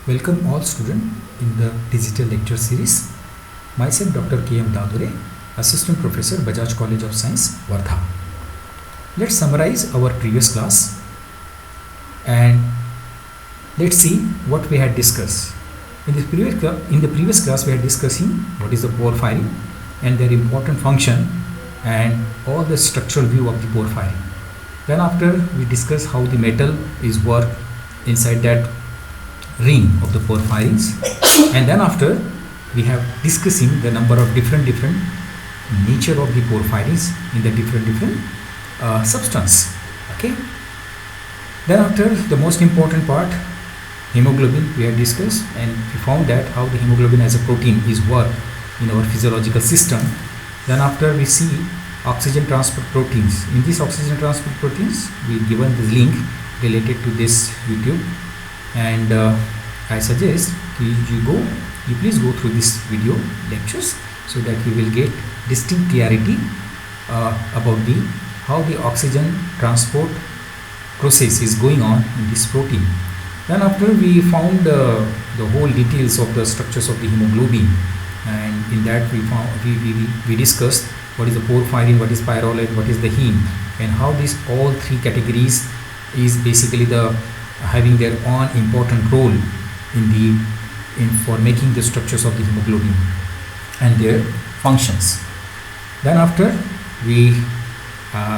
Welcome all students in the digital lecture series. Myself Dr. K.M. Dadure, Assistant Professor, Bajaj College of Science, Wardha. Let's summarize our previous class and let's see what we had discussed. In the previous class we had discussing what is the pore firing and their important function and all the structural view of the pore firing. Then after we discuss how the metal is work inside that ring of the pore firings, and then after we have discussing the number of different nature of the pore firings in the different substance. Okay. Then after the most important part, hemoglobin, we have discussed and we found that how the hemoglobin as a protein is work in our physiological system. Then after we see oxygen transport proteins. In these oxygen transport proteins, we given the link related to this YouTube, and I suggest you please go through this video lectures so that you will get distinct clarity about how the oxygen transport process is going on in this protein. Then after we found the whole details of the structures of the hemoglobin, and in that we discussed what is the pore firing, what is pyrrolate, what is the heme, and how these all three categories is basically the having their own important role in for making the structures of the hemoglobin and their functions. Then after we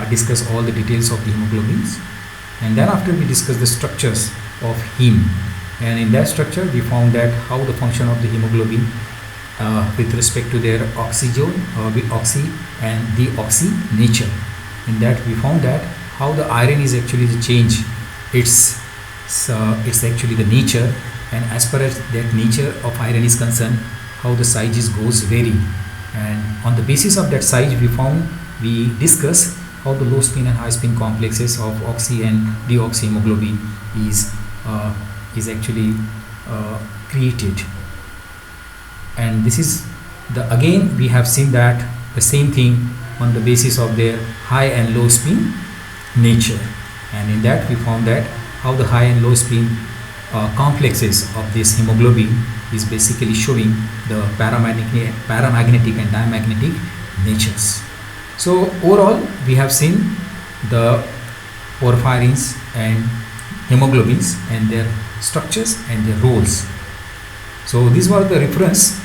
discuss all the details of the hemoglobins, and then after we discuss the structures of heme, and in that structure we found that how the function of the hemoglobin with respect to their oxygen, oxy and deoxy nature. In that we found that how the iron is actually the change, it's actually the nature, and as far as that nature of iron is concerned, how the size goes vary, and on the basis of that size we discuss how the low spin and high spin complexes of oxy and deoxy hemoglobin is actually created. And this is again we have seen that the same thing on the basis of their high and low spin nature, and in that we found that how the high and low spin complexes of this hemoglobin is basically showing the paramagnetic and diamagnetic natures. So overall we have seen the porphyrins and hemoglobins and their structures and their roles. So these were the reference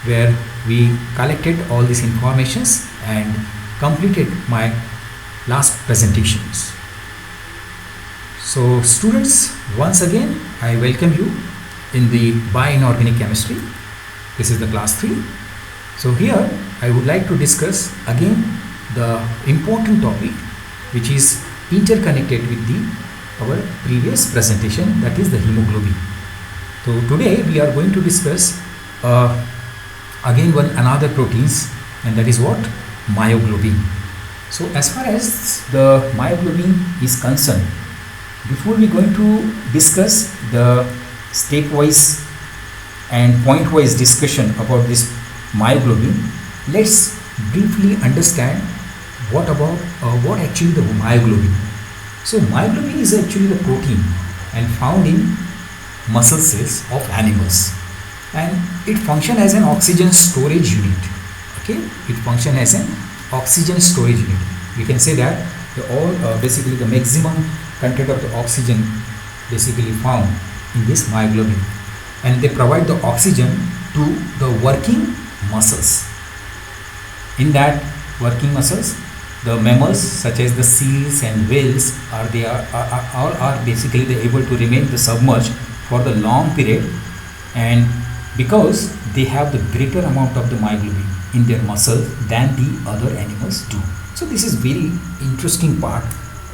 where we collected all these informations and completed my last presentations. So students, once again I welcome you in the bioinorganic chemistry. This is the class 3. So here I would like to discuss again the important topic which is interconnected with our previous presentation, that is the hemoglobin. So today we are going to discuss again another proteins, and that is what? Myoglobin. So as far as the myoglobin is concerned, before we going to discuss the stepwise and pointwise discussion about this myoglobin, let's briefly understand what actually the myoglobin. So myoglobin is actually the protein and found in muscle cells of animals, and it functions as an oxygen storage unit. Okay, it functions as an oxygen storage unit. We can say that basically the maximum content of the oxygen basically found in this myoglobin, and they provide the oxygen to the working muscles. In that working muscles, the mammals such as the seals and whales are basically able to remain submerged for the long period, and because they have the greater amount of the myoglobin in their muscles than the other animals do. So this is very interesting part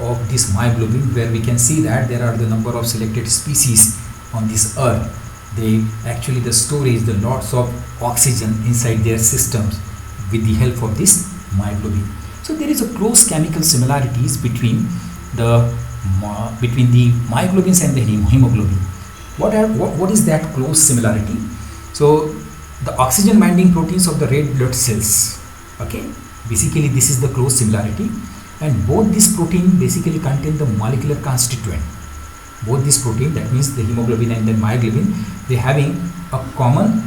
of this myoglobin, where we can see that there are the number of selected species on this earth. They actually the storage the lots of oxygen inside their systems with the help of this myoglobin. So there is a close chemical similarities between the myoglobins and the hemoglobin. What is that close similarity? So the oxygen binding proteins of the red blood cells. Okay, basically this is the close similarity, and both these protein basically contain the molecular constituent both this protein, that means the hemoglobin and then myoglobin, they having a common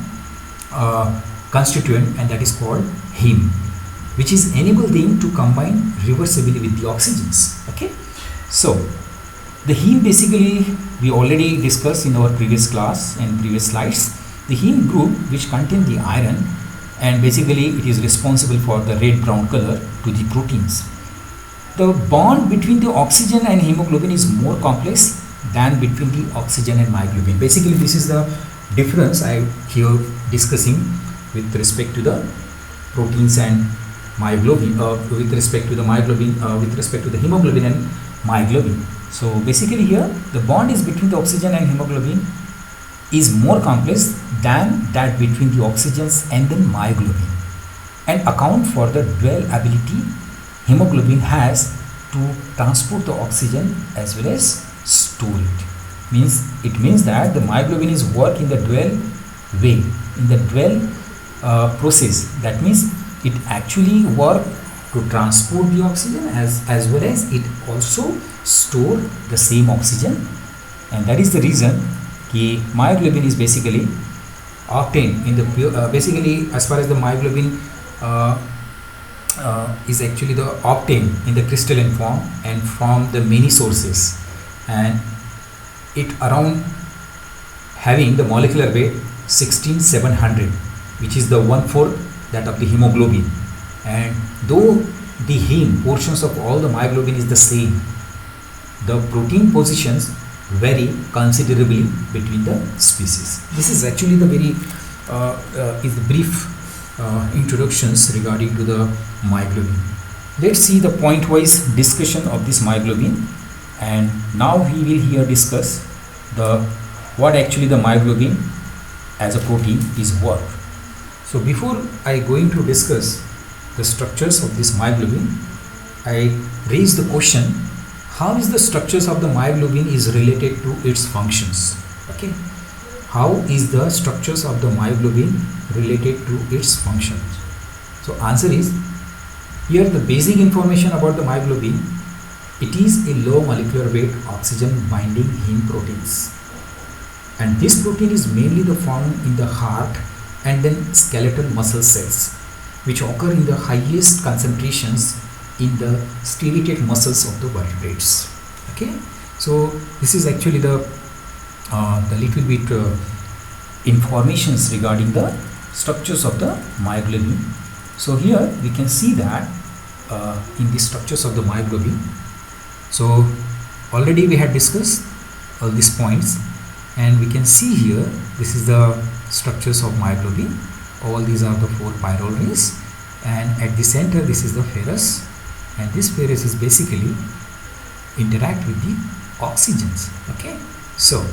constituent, and that is called heme, which is enable them to combine reversibly with the oxygens. Okay, so the heme basically we already discussed in our previous class and previous slides. The heme group which contain the iron, and basically it is responsible for the red brown color to the proteins. The bond between the oxygen and hemoglobin is more complex than between the oxygen and myoglobin. Basically this is the difference I here discussing with respect to the proteins and myoglobin, with respect to the myoglobin, with respect to the hemoglobin and myoglobin. So basically here the bond is between the oxygen and hemoglobin is more complex than that between the oxygens and the myoglobin, and account for the dual ability hemoglobin has to transport the oxygen as well as store it. It means that the myoglobin is work in the dual way, in the dual process. That means it actually work to transport the oxygen as well as it also store the same oxygen, and that is the reason the myoglobin is basically obtained in the basically as far as the myoglobin is actually the obtained in the crystalline form and from the many sources, and it around having the molecular weight 16700, which is the 1/4 that of the hemoglobin. And though the heme portions of all the myoglobin is the same, the protein positions vary considerably between the species. This is actually the very is the brief introductions regarding to the myoglobin. Let's see the point-wise discussion of this myoglobin, and now we will here discuss the what actually the myoglobin as a protein is work. So before I going to discuss the structures of this myoglobin, I raise the question, how is the structures of the myoglobin is related to its functions? Okay, how is the structures of the myoglobin related to its functions? So answer is, here the basic information about the myoglobin, it is a low molecular weight oxygen binding heme proteins, and this protein is mainly the found in the heart and then skeletal muscle cells, which occur in the highest concentrations in the striated muscles of the vertebrates. Okay, so this is actually the little bit informations regarding the structures of the myoglobin. So here we can see that in the structures of the myoglobin. So already we had discussed all these points, and we can see here this is the structures of myoglobin. All these are the 4 pyrrole rings, and at the center this is the ferrous, and this ferrous is basically interact with the oxygens. Okay, so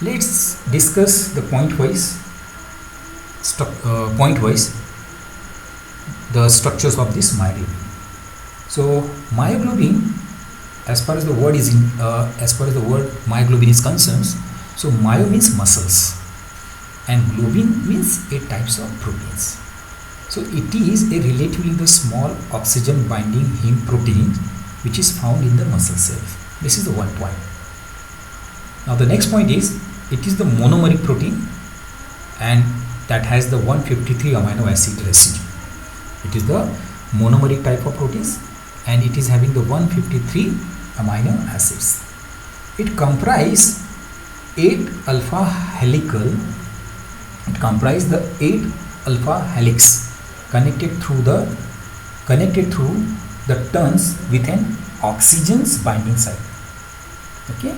let's discuss the point-wise the structures of this myoglobin. So myoglobin, as far as the word is myoglobin is concerned, so myo means muscles and globin means a types of proteins. So it is a relatively the small oxygen binding heme protein which is found in the muscle cells. This is the one point. Now the next point is, it is the monomeric protein, and that has the 153 amino acid residue. It is the monomeric type of proteins, and it is having the 153 amino acids. It comprises 8 alpha helical. It comprises the 8 alpha helix connected through the turns with an oxygen's binding site. Okay,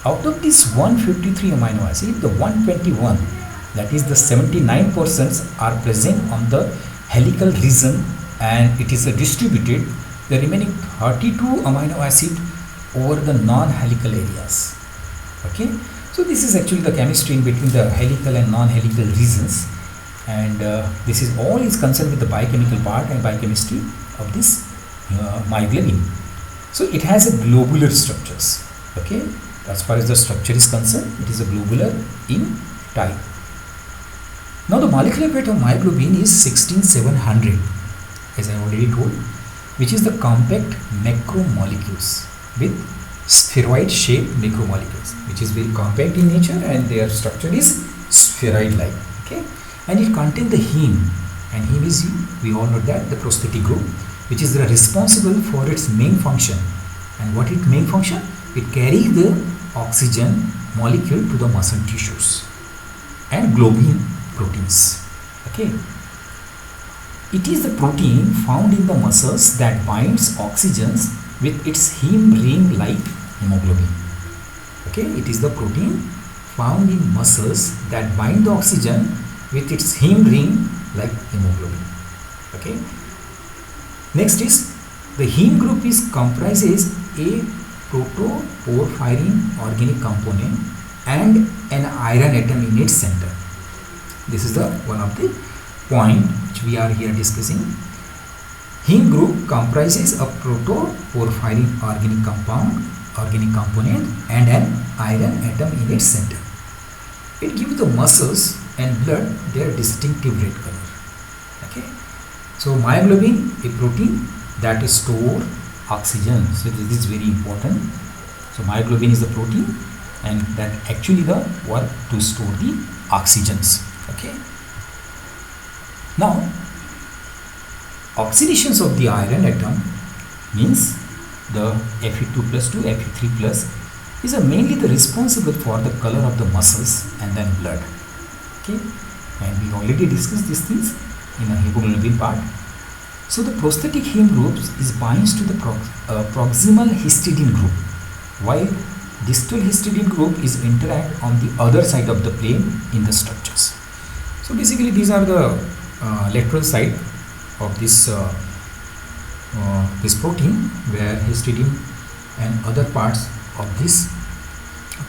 out of this 153 amino acid, the 121, that is the 79% are present on the helical region, and it is distributed the remaining 32 amino acid over the non-helical areas. Okay, so this is actually the chemistry in between the helical and non-helical regions, and this is all is concerned with the biochemical part and biochemistry of this myoglobin. So it has a globular structures. Okay, as far as the structure is concerned, it is a globular in type. Now the molecular weight of myoglobin is 16700, as I already told, which is the compact macromolecules with spheroid shaped macromolecules, which is very compact in nature and their structure is spheroid like. Okay, and it contains the heme, and heme is, we all know that, the prosthetic group, which is responsible for its main function. And what its main function? It carries the oxygen molecule to the muscle tissues and globin proteins. Okay, it is the protein found in the muscles that binds oxygens with its heme ring like hemoglobin. Okay, it is the protein found in muscles that bind the oxygen with its heme ring like hemoglobin. Okay, next is the heme group is comprises a protoporphyrin organic component and an iron atom in its center. This is the one of the point which we are here discussing. Heme group comprises a protoporphyrin organic component and an iron atom in its center. It gives the muscles and blood their distinctive red color. Okay, so myoglobin, a protein that store oxygen. So this is very important. So myoglobin is the protein and that actually the work to store the oxygens. Okay, now oxidations of the iron atom means the Fe2 plus to Fe3 plus is mainly the responsible for the color of the muscles and then blood. Okay, and we already discussed these things in the hemoglobin part. So the prosthetic heme groups is binds to the proximal histidine group, while distal histidine group is interact on the other side of the plane in the structures. So basically these are the lateral side of this protein, where histidine and other parts of this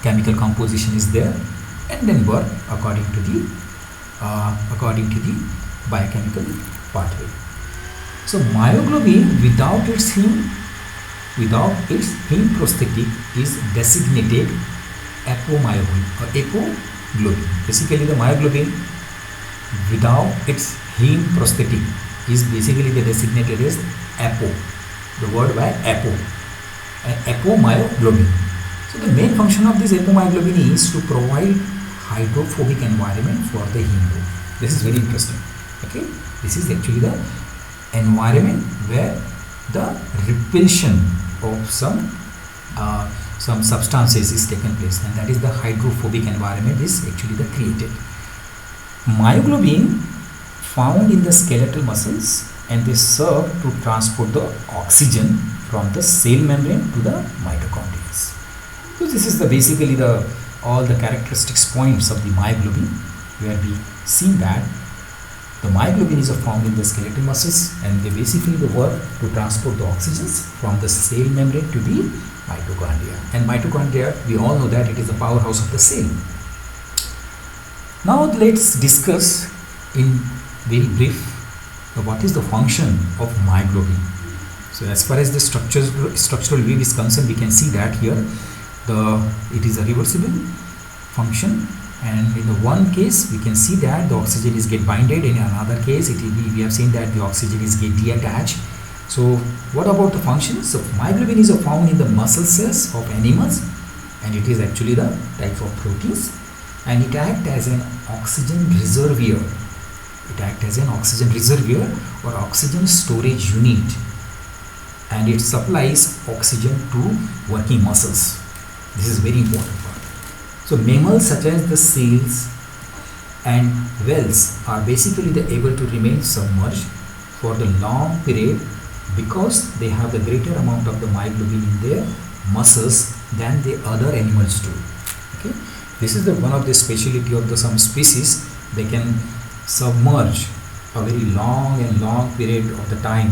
chemical composition is there, and then work according to the biochemical pathway. So myoglobin without its heme prosthetic is designated apomyoglobin or apoglobin. Basically the myoglobin without its heme prosthetic is basically designated as apo. The word by apo, apomyoglobin. So the main function of this apomyoglobin is to provide hydrophobic environment for the heme group. This is very interesting. Okay, this is actually the environment where the repulsion of some substances is taken place, and that is the hydrophobic environment is actually the created. Myoglobin found in the skeletal muscles, and they serve to transport the oxygen from the cell membrane to the mitochondria. So this is the basically the all the characteristics points of the myoglobin, where we see that the myoglobin is found in the skeletal muscles, and they basically work to transport the oxygens from the cell membrane to the mitochondria. And mitochondria, we all know that it is the powerhouse of the cell. Now let's discuss in very brief what is the function of myoglobin. So as far as the structural view is concerned, we can see that here it is a reversible function, and in the one case we can see that the oxygen is get binded, in another case we have seen that the oxygen is get detached. So what about the functions? So myoglobin is found in the muscle cells of animals, and it is actually the type of proteins, and it acts as an oxygen reservoir. It acts as an oxygen reservoir or oxygen storage unit, and it supplies oxygen to working muscles. This is very important part. So mammals such as the seals and whales are basically able to remain submerged for the long period because they have the greater amount of the myoglobin in their muscles than the other animals do. Okay, this is the one of the speciality of the some species. They can submerge a very long period of the time,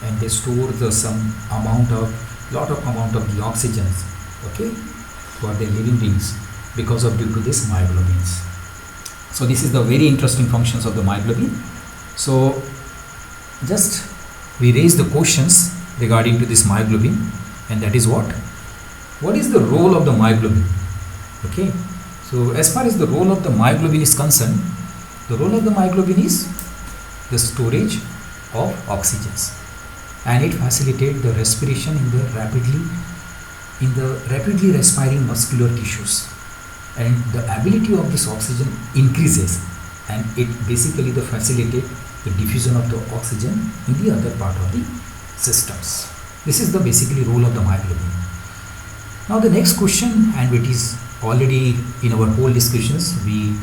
and they store the lot of amount of the oxygens, okay, for their living beings because of due to this myoglobins. So this is the very interesting functions of the myoglobin. So just we raise the questions regarding to this myoglobin, and that is what is the role of the myoglobin? Okay, so as far as the role of the myoglobin is concerned, the role of the myoglobin is the storage of oxygens. and it facilitates the respiration in the rapidly respiring muscular tissues, and the ability of this oxygen increases, and it basically the facilitate the diffusion of the oxygen in the other part of the systems. This is the basically role of the myoglobin. Now the next question, and it is already in our whole discussions we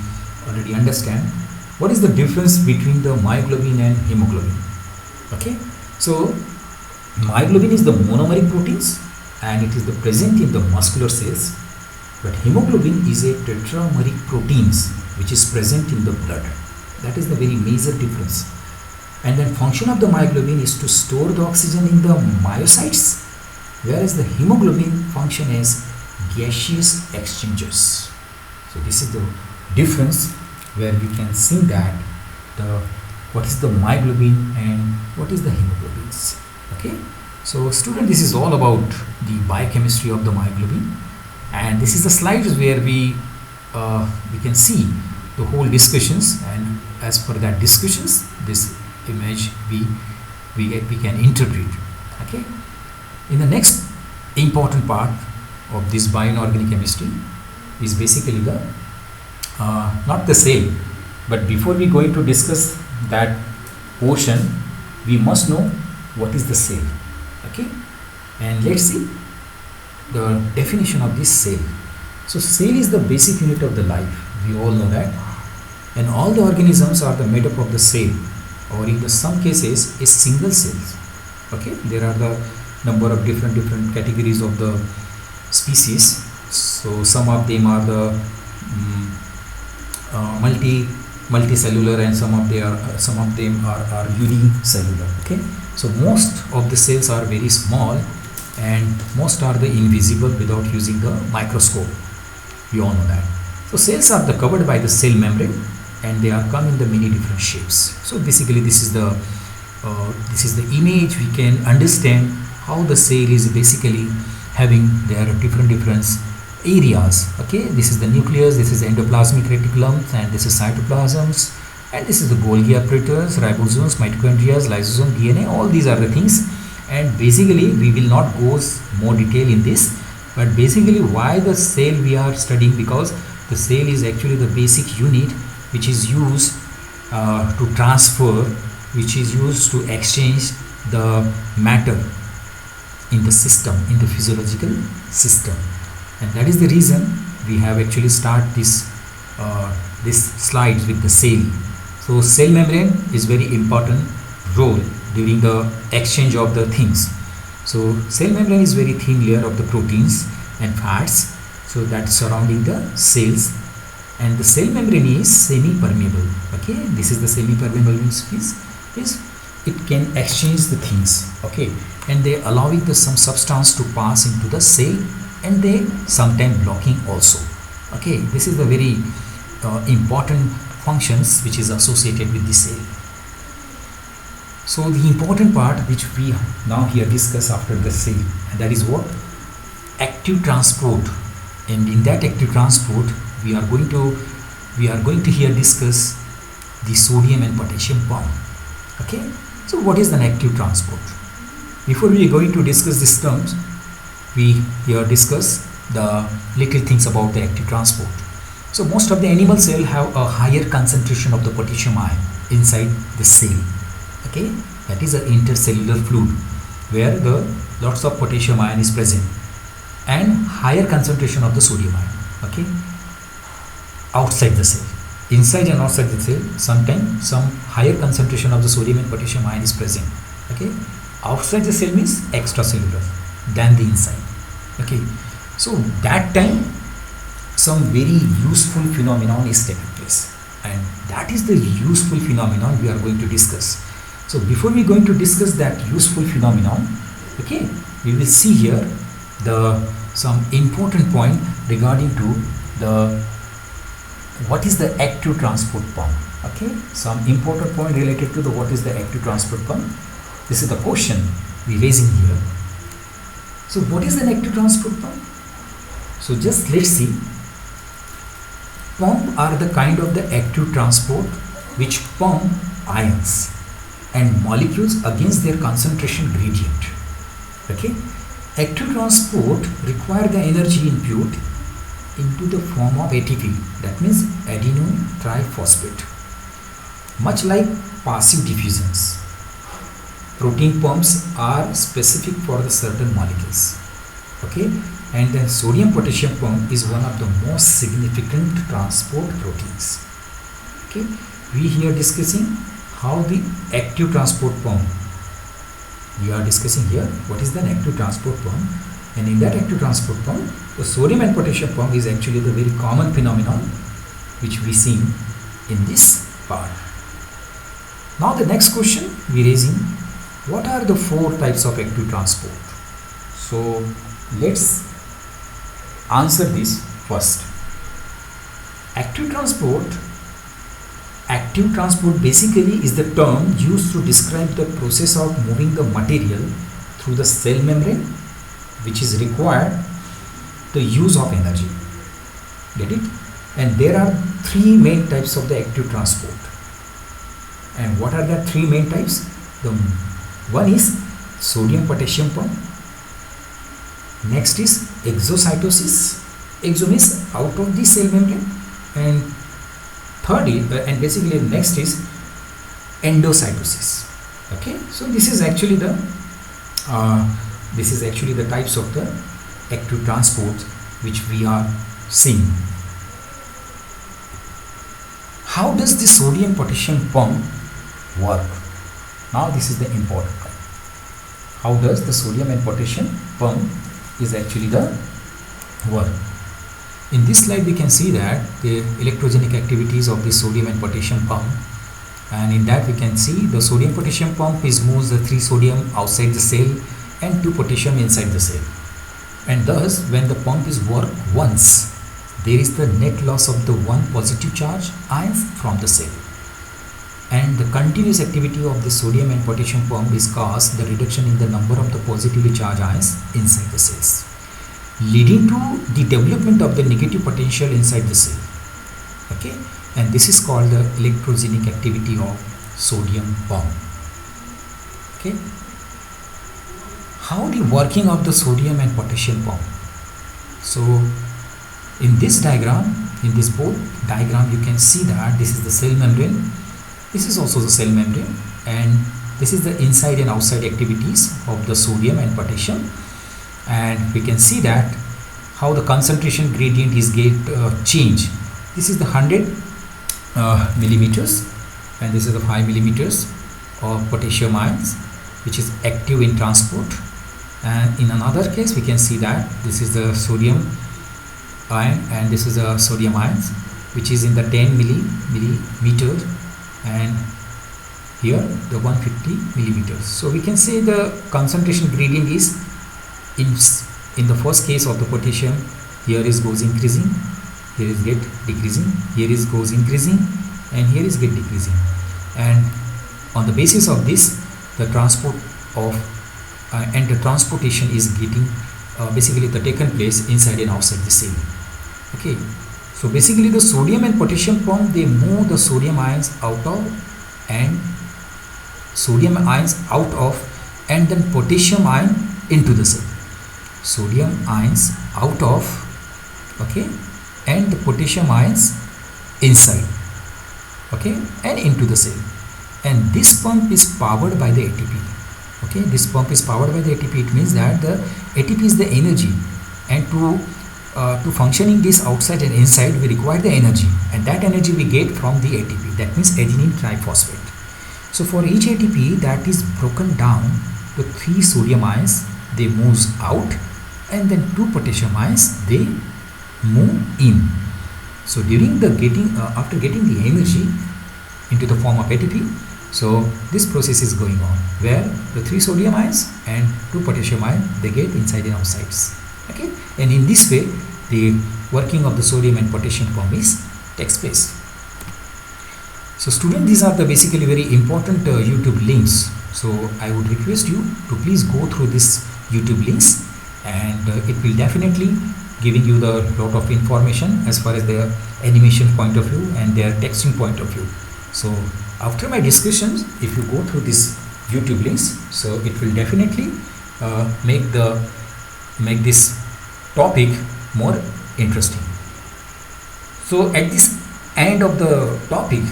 already understand, what is the difference between the myoglobin and hemoglobin? Okay, so myoglobin is the monomeric proteins and it is the present in the muscular cells, but hemoglobin is a tetrameric proteins which is present in the blood. That is the very major difference. And then function of the myoglobin is to store the oxygen in the myocytes, whereas the hemoglobin function as gaseous exchangers. So this is the difference where we can see that what is the myoglobin and what is the hemoglobins. Okay, so student, this is all about the biochemistry of the myoglobin, and this is the slides where we can see the whole discussions, and as per that discussions this image we can interpret. Okay, in the next important part of this bioinorganic chemistry is basically the not the cell, but before we going to discuss that portion we must know what is the cell. Okay, and let's see the definition of this cell. So cell is the basic unit of the life, we all know that, and all the organisms are the made up of the cell, or in the some cases a single cells. Okay, there are the number of different categories of the species. So some of them are the multicellular, and some of them are unicellular. Okay, so most of the cells are very small and most are the invisible without using the microscope. You all know that. So cells are covered by the cell membrane, and they are come in the many different shapes. So basically this is the image we can understand how the cell is basically having their different areas. Okay, this is the nucleus, this is the endoplasmic reticulum, and this is cytoplasms, and this is the Golgi apparatus, ribosomes, mitochondria, lysosome, DNA. All these are the things, and basically we will not go more detail in this, but basically why the cell we are studying, because the cell is actually the basic unit which is used to transfer, which is used to exchange the matter in the system, in the physiological system, and that is the reason we have actually start this slides with the cell. So cell membrane is very important role during the exchange of the things. So cell membrane is very thin layer of the proteins and fats, so that's surrounding the cells, and the cell membrane is semi-permeable. Okay, this is the semi-permeable means it can exchange the things. Okay, and they allowing some substance to pass into the cell, and they sometimes blocking also. Okay, this is the very important functions which is associated with the cell. So the important part which we now here discuss after the cell, and that is what? Active transport. And in that active transport we are going to here discuss the sodium and potassium pump. Okay, so what is an active transport? Before we are going to discuss these terms, we here discuss the little things about the active transport. So most of the animal cell have a higher concentration of the potassium ion inside the cell. Okay, that is an intercellular fluid where the lots of potassium ion is present, and higher concentration of the sodium ion. Okay, outside the cell, inside and outside the cell, sometimes some higher concentration of the sodium and potassium ion is present. Okay, outside the cell means extracellular than the inside. Okay, so that time some very useful phenomenon is taking place, and that is the useful phenomenon we are going to discuss. So before we are going to discuss that useful phenomenon, okay, we will see here some important point regarding to what is the active transport pump. Okay, some important point related to what is the active transport pump. This is the question we raising here. So what is an active transport pump? So just let's see. Pump are the kind of the active transport which pump ions. and molecules against their concentration gradient. Okay, active transport require the energy input into the form of ATP, that means adenine triphosphate. Much like passive diffusions, protein pumps are specific for the certain molecules. Okay, and then sodium potassium pump is one of the most significant transport proteins. Okay, we here discussing how the active transport pump, we are discussing here what is the active transport pump, and in that active transport pump the sodium and potassium pump is actually the very common phenomenon which we see in this part. Now the next question we raising, what are the 4 types of active transport? So let's answer this first. Active transport basically is the term used to describe the process of moving the material through the cell membrane, which is required the use of energy. Get it? And there are 3 main types of the active transport. And what are the 3 main types? The one is sodium potassium pump. Next is exocytosis. Exo means out of the cell membrane. And third is, and basically next is endocytosis. Okay, so this is actually the types of the active transport which we are seeing. How does the sodium potassium pump work? Now this is the important part. How does the sodium and potassium pump is actually the work? In this slide we can see that the electrogenic activities of the sodium and potassium pump, and in that we can see the sodium potassium pump is moves the 3 sodium outside the cell and 2 potassium inside the cell, and thus when the pump is worked once, there is the net loss of the 1 positive charge ions from the cell, and the continuous activity of the sodium and potassium pump is caused the reduction in the number of the positively charged ions inside the cells, leading to the development of the negative potential inside the cell. Okay, and this is called the electrogenic activity of sodium pump. Okay, how the working of the sodium and potassium pump? So in this diagram, in this both diagram, you can see that this is the cell membrane, this is also the cell membrane, and this is the inside and outside activities of the sodium and potassium. And we can see that how the concentration gradient is change. This is the 100 millimeters, and this is the 5 millimeters of potassium ions which is active in transport. And in another case we can see that this is the sodium ion and this is the sodium ions which is in the 10 millimeter, and here the 150 millimeters. So we can say the concentration gradient is in the first case of the potassium, here is goes increasing, here is get decreasing, here is goes increasing, and here is get decreasing. And on the basis of this, the transport of and the transportation is getting basically the taken place inside and outside the cell. Okay, so basically the sodium and potassium pump, they move the sodium ions out of and then potassium ion into the cell. Sodium ions out of, okay, and the potassium ions inside, okay, and into the cell. And this pump is powered by the ATP. Okay, this pump is powered by the ATP. It means that the ATP is the energy, and to functioning this outside and inside, we require the energy, and that energy we get from the ATP, that means adenine triphosphate. So for each ATP that is broken down to 3 sodium ions, they moves out, and then 2 potassium ions, they move in. So during the after getting the energy into the form of ATP, so this process is going on where the 3 sodium ions and 2 potassium ions, they get inside and outside. Okay, and in this way the working of the sodium and potassium pump takes place. So student, these are the basically very important YouTube links. So I would request you to please go through this YouTube links, and it will definitely giving you the lot of information as far as their animation point of view and their texting point of view. So after my discussions, if you go through this YouTube links, so it will definitely make this topic more interesting. So at this end of the topic,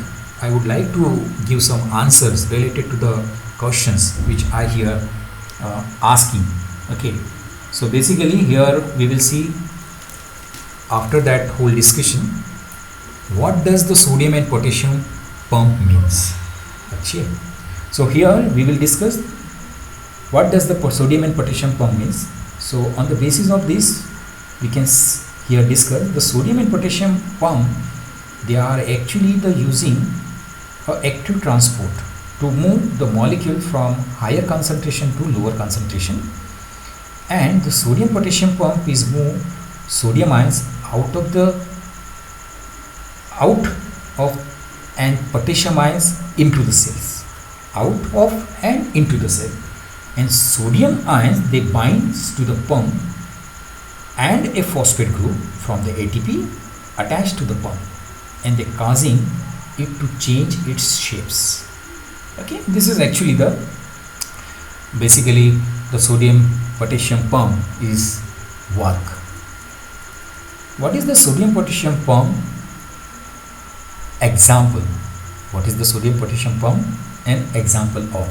I would like to give some answers related to the questions which I here asking. Okay, so basically here we will see, after that whole discussion, what does the sodium and potassium pump means. Okay, so here we will discuss what does the sodium and potassium pump means. So on the basis of this, we can here discuss the sodium and potassium pump. They are actually the using active transport to move the molecule from higher concentration to lower concentration, and the sodium potassium pump is move sodium ions out of and potassium ions into the cells, out of and into the cell. And sodium ions, they binds to the pump and a phosphate group from the ATP attached to the pump, and they causing it to change its shapes. Okay, this is actually the basically the sodium potassium pump is work. What is the sodium potassium pump example? What is the sodium potassium pump an example of?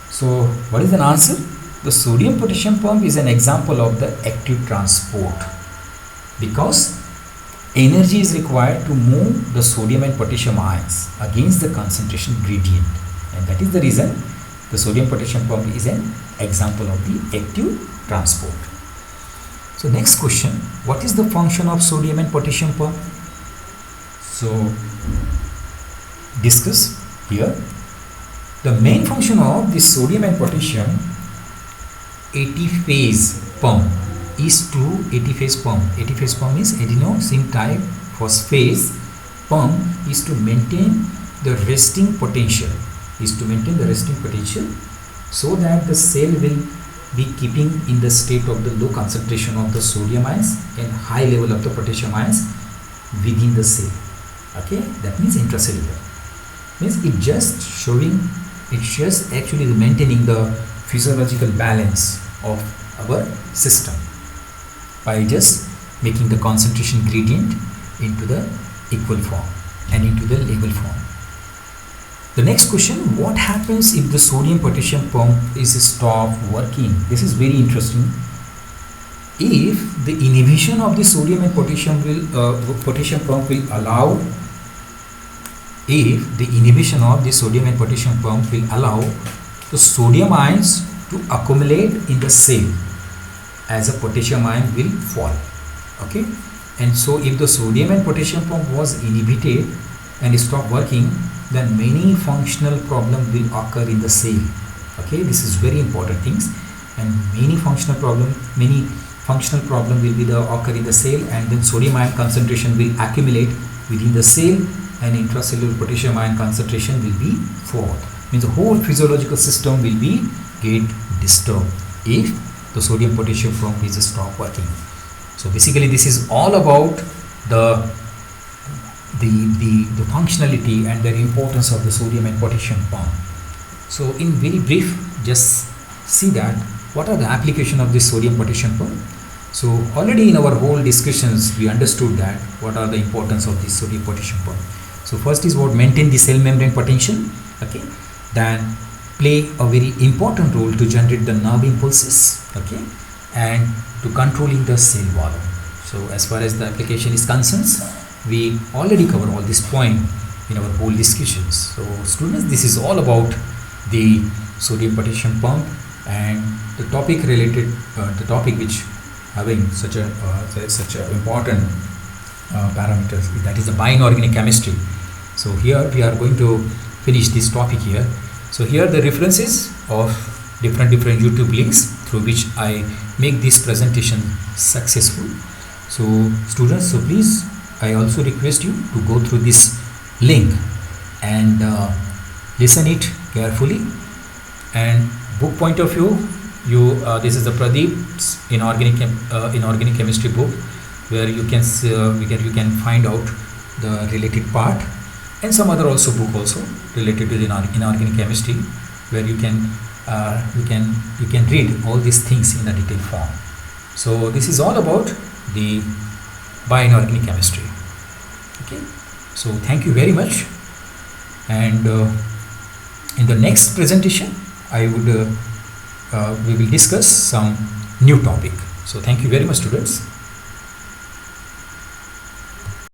So what is an answer? The sodium potassium pump is an example of the active transport, because energy is required to move the sodium and potassium ions against the concentration gradient, and that is the reason the sodium potassium pump is an example of the active transport. So next question, what is the function of sodium and potassium pump? So discuss here. The main function of the sodium and potassium AT phase pump is to AT phase pump. AT phase pump is adenosine type phosphase pump is to maintain the resting potential. So that the cell will be keeping in the state of the low concentration of the sodium ions and high level of the potassium ions within the cell. Okay, that means intracellular. Means it just actually maintaining the physiological balance of our system by just making the concentration gradient into the equal form and into the level form. The next question, what happens if the sodium potassium pump is stopped working? This is very interesting. If the inhibition of the sodium and potassium pump will allow the sodium ions to accumulate in the cell, as a potassium ion will fall. Okay, and so if the sodium and potassium pump was inhibited and stopped working, then many functional problem will occur in the cell. Okay, this is very important things, and many functional problem will be occur in the cell, and then sodium ion concentration will accumulate within the cell, and intracellular potassium ion concentration will be fall. Means the whole physiological system will be get disturbed if the sodium potassium pump is stop working. So basically this is all about the functionality and the importance of the sodium and potassium pump. So in very brief, just see that what are the application of this sodium potassium pump. So already in our whole discussions we understood that what are the importance of this sodium potassium pump. So first is what maintain the cell membrane potential. Okay, then play a very important role to generate the nerve impulses. Okay, and to controlling the cell volume. So as far as the application is concerned, we already cover all this point in our whole discussions. So students, this is all about the sodium potassium pump and the topic related, the topic which having such a important parameters, that is the bioinorganic chemistry. So here we are going to finish this topic here. So here the references of different YouTube links through which I make this presentation successful. So students, so please, I also request you to go through this link and listen it carefully. And book point of view, this is the Pradeep's inorganic chemistry book, where you can find out the related part. and some other also book also related to the inorganic chemistry, where you can read all these things in a detailed form. So this is all about the bioinorganic chemistry. Okay, so thank you very much, and in the next presentation I would we will discuss some new topic. So thank you very much, students.